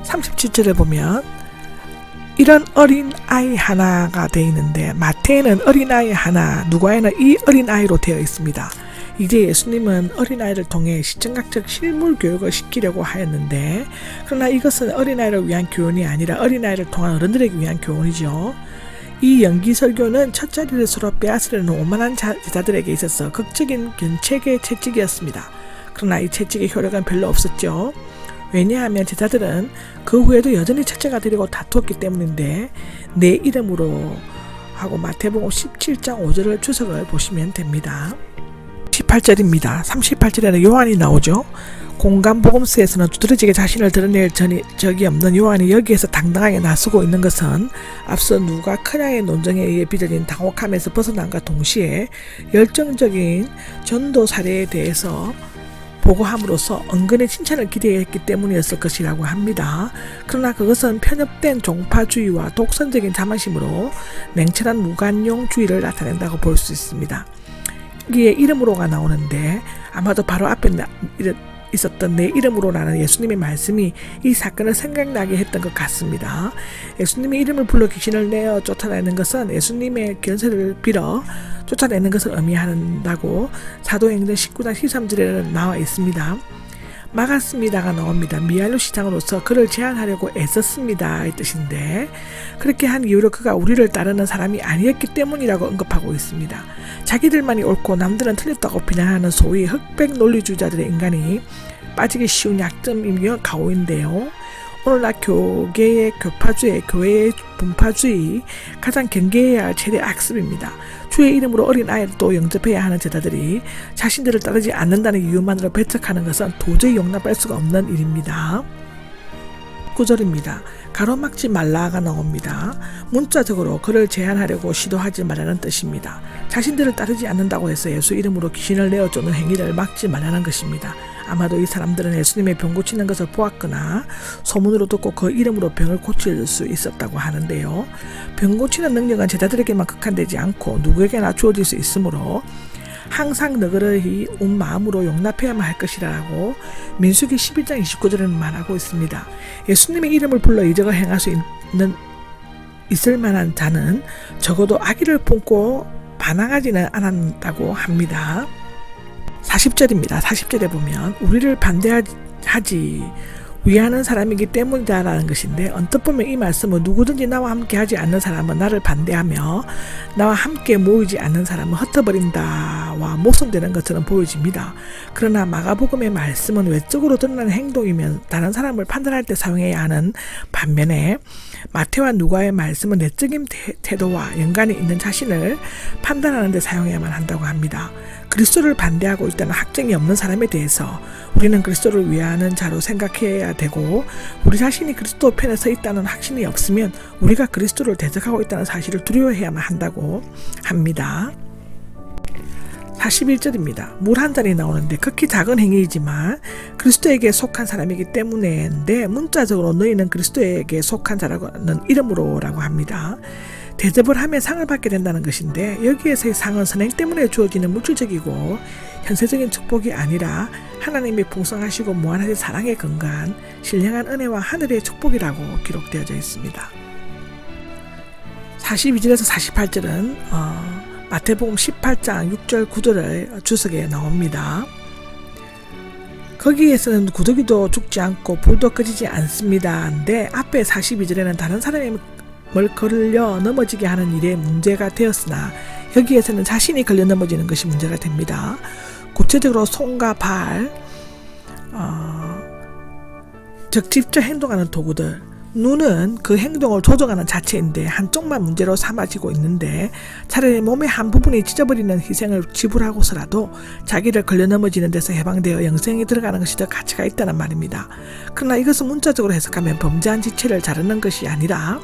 37절에 보면 이런 어린 아이 하나가 되어 있는데 마태에는 어린 아이 하나, 누가에는 이 어린 아이로 되어 있습니다. 이제 예수님은 어린아이를 통해 시청각적 실물 교육을 시키려고 하였는데, 그러나 이것은 어린아이를 위한 교훈이 아니라 어린아이를 통한 어른들에게 위한 교훈이죠. 이 연기 설교는 첫 자리를 서로 빼앗으려는 오만한 제자들에게 있어서 극적인 견책의 채찍이었습니다. 그러나 이 채찍의 효력은 별로 없었죠. 왜냐하면 제자들은 그 후에도 여전히 첫째가 되려고 다투었기 때문인데, 내 이름으로 하고 마태복음 17장 5절을 주석을 보시면 됩니다. 18절입니다. 38절에는 요한이 나오죠. 공간복음서에서는 두드러지게 자신을 드러낼 적이 없는 요한이 여기에서 당당하게 나서고 있는 것은 앞서 누가 큰양의 논쟁에 의해 빚어진 당혹함에서 벗어남과 동시에 열정적인 전도 사례에 대해서 보고함으로써 은근히 칭찬을 기대했기 때문이었을 것이라고 합니다. 그러나 그것은 편협된 종파주의와 독선적인 자만심으로 냉철한 무관용주의를 나타낸다고 볼 수 있습니다. 여기에 이름으로가 나오는데 아마도 바로 앞에 있었던 내 이름으로라는 예수님의 말씀이 이 사건을 생각나게 했던 것 같습니다. 예수님의 이름을 불러 귀신을 내어 쫓아내는 것은 예수님의 견세를 빌어 쫓아내는 것을 의미한다고 사도행전 19장 13절에 나와 있습니다. 막았습니다가 나옵니다. 미알로 시장으로서 그를 제한하려고 애썼습니다 이 뜻인데, 그렇게 한 이유로 그가 우리를 따르는 사람이 아니었기 때문이라고 언급하고 있습니다. 자기들만이 옳고 남들은 틀렸다고 비난하는 소위 흑백 논리주의자들의 인간이 빠지기 쉬운 약점이며 가오인데요. 오늘날 교계의 교파주의, 교회의 분파주의, 가장 경계해야 할 최대 악습입니다. 주의 이름으로 어린 아이를 또 영접해야 하는 제자들이 자신들을 따르지 않는다는 이유만으로 배척하는 것은 도저히 용납할 수가 없는 일입니다. 9절입니다. 가로막지 말라가 나옵니다. 문자적으로 그를 제한하려고 시도하지 말라는 뜻입니다. 자신들을 따르지 않는다고 해서 예수 이름으로 귀신을 내어쫓는 행위를 막지 말라는 것입니다. 아마도 이 사람들은 예수님의 병 고치는 것을 보았거나 소문으로 듣고 그 이름으로 병을 고칠 수 있었다고 하는데요. 병 고치는 능력은 제자들에게만 국한되지 않고 누구에게나 주어질 수 있으므로 항상 너그러이 온 마음으로 용납해야만 할 것이라고 민수기 11장 29절에는 말하고 있습니다. 예수님의 이름을 불러 이적을 행할 수 있을 만한 자는 적어도 악의를 품고 반항하지는 않았다고 합니다. 40절입니다. 40절에 보면 우리를 반대하지 위하는 사람이기 때문이다라는 것인데, 언뜻 보면 이 말씀은 누구든지 나와 함께 하지 않는 사람은 나를 반대하며 나와 함께 모이지 않는 사람은 흩어버린다와 모순되는 것처럼 보여집니다. 그러나 마가복음의 말씀은 외적으로 드러나는 행동이면 다른 사람을 판단할 때 사용해야 하는 반면에 마태와 누가의 말씀은 내적인 태도와 연관이 있는 자신을 판단하는 데 사용해야만 한다고 합니다. 그리스도를 반대하고 있다는 학정이 없는 사람에 대해서 우리는 그리스도를 위하는 자로 생각해야 되고, 우리 자신이 그리스도 편에 서 있다는 확신이 없으면 우리가 그리스도를 대적하고 있다는 사실을 두려워해야만 한다고 합니다. 41절입니다. 물 한 잔이 나오는데 극히 작은 행위이지만 그리스도에게 속한 사람이기 때문인데, 문자적으로 너희는 그리스도에게 속한 자라는 이름으로라고 합니다. 대접을 하면 상을 받게 된다는 것인데, 여기에서의 상은 선행 때문에 주어지는 물질적이고 현세적인 축복이 아니라 하나님의 풍성하시고 무한하신 사랑에 근거한 신령한 은혜와 하늘의 축복이라고 기록되어져 있습니다. 42절에서 48절은 마태복음 18장 6절 9절의 주석에 나옵니다. 거기에서는 구더기도 죽지 않고 불도 꺼지지 않습니다. 근데 앞에 42절에는 다른 사람을 걸려 넘어지게 하는 일에 문제가 되었으나 여기에서는 자신이 걸려 넘어지는 것이 문제가 됩니다. 구체적으로 손과 발, 즉 직접 행동하는 도구들, 눈은 그 행동을 조정하는 자체인데 한쪽만 문제로 삼아지고 있는데, 차라리 몸의 한 부분이 찢어버리는 희생을 지불하고서라도 자기를 걸려 넘어지는 데서 해방되어 영생에 들어가는 것이 더 가치가 있다는 말입니다. 그러나 이것은 문자적으로 해석하면 범죄한 지체를 자르는 것이 아니라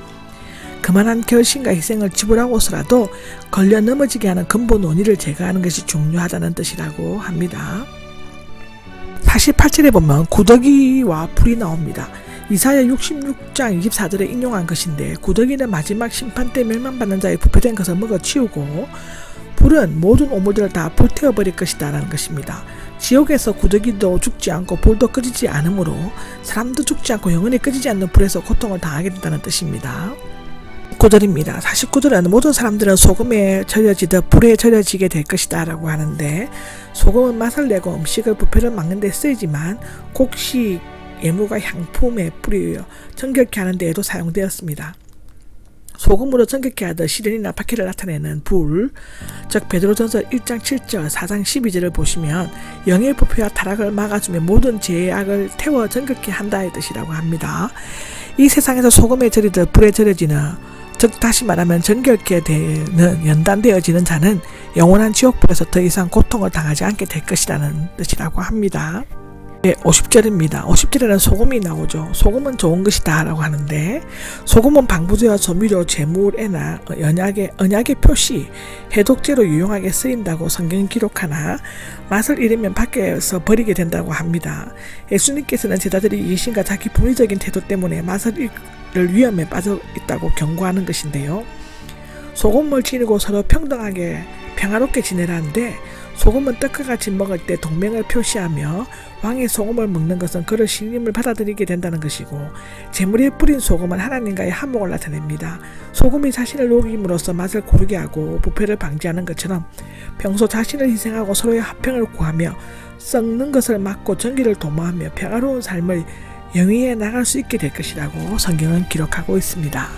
그만한 결심과 희생을 지불하고서라도 걸려 넘어지게 하는 근본 원인을 제거하는 것이 중요하다는 뜻이라고 합니다. 48절에 보면 구더기와 불이 나옵니다. 이사야 66장 24절에 인용한 것인데, 구더기는 마지막 심판 때 멸망받는 자의 부패된 것을 먹어치우고 불은 모든 오물들을 다 불태워버릴 것이다 라는 것입니다. 지옥에서 구더기도 죽지 않고 불도 꺼지지 않으므로 사람도 죽지 않고 영원히 꺼지지 않는 불에서 고통을 당하게 된다는 뜻입니다. 49절입니다. 49절은 모든 사람들은 소금에 절여지듯 불에 절여지게 될 것이다 라고 하는데, 소금은 맛을 내고 음식을 부패를 막는 데 쓰이지만 곡식, 예물과 향품에 뿌리며 정결케 하는 데에도 사용되었습니다. 소금으로 정결케 하듯 시련이나 박해를 나타내는 불, 즉 베드로전서 1장 7절, 4장 12절을 보시면 영의 부패와 타락을 막아주며 모든 죄악을 태워 정결케 한다의 뜻이라고 합니다. 이 세상에서 소금에 절이듯 불에 절여지는, 즉 다시 말하면 정결케 되는, 연단되어지는 자는 영원한 지옥불에서 더 이상 고통을 당하지 않게 될 것이라는 뜻이라고 합니다. 50절입니다. 50절에는 소금이 나오죠. 소금은 좋은 것이다 라고 하는데, 소금은 방부제와 조미료, 제물에나 언약의 표시, 해독제로 유용하게 쓰인다고 성경은 기록하나 맛을 잃으면 밖에서 버리게 된다고 합니다. 예수님께서는 제자들이 예신과 자기 분리적인 태도 때문에 맛을 잃을 위험에 빠져 있다고 경고하는 것인데요. 소금을 지니고 서로 평등하게 평화롭게 지내라는데, 소금은 떡과 같이 먹을 때 동맹을 표시하며 왕의 소금을 먹는 것은 그를 신임을 받아들이게 된다는 것이고, 제물에 뿌린 소금은 하나님과의 한목을 나타냅니다. 소금이 자신을 녹임으로써 맛을 고르게 하고 부패를 방지하는 것처럼 평소 자신을 희생하고 서로의 화평을 구하며 썩는 것을 막고 정기를 도모하며 평화로운 삶을 영위해 나갈 수 있게 될 것이라고 성경은 기록하고 있습니다.